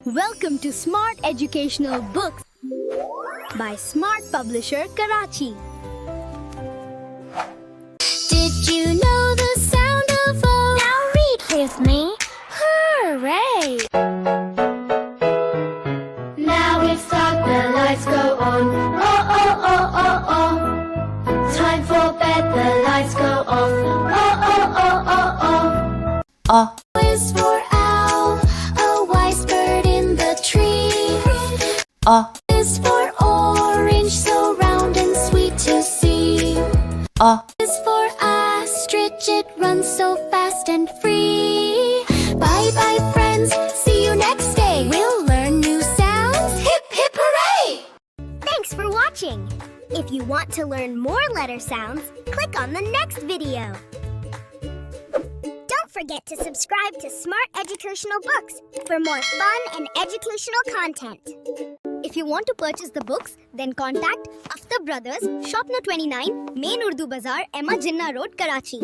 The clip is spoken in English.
Welcome to Smart Educational Books by Smart Publisher, Karachi. Did you know the sound of O? Now read with me. Hooray! Now it's dark, the lights go on. Oh, oh, oh, oh, oh. Time for bed, the lights go off. Oh, oh, oh, oh, oh. O is for owl, a wise bird in the tree. O is for orange, so round and sweet to see. O is for ostrich, it runs so fast and free. Bye bye friends, see you next day. We'll learn new sounds. Hip hip hooray! Thanks for watching! If you want to learn more letter sounds, click on the next video. Don't forget to subscribe to Smart Educational Books for more fun and educational content. If you want to purchase the books, then contact Akhtar Brothers, Shop No. 29, Main Urdu Bazaar, Emma Jinnah Road, Karachi.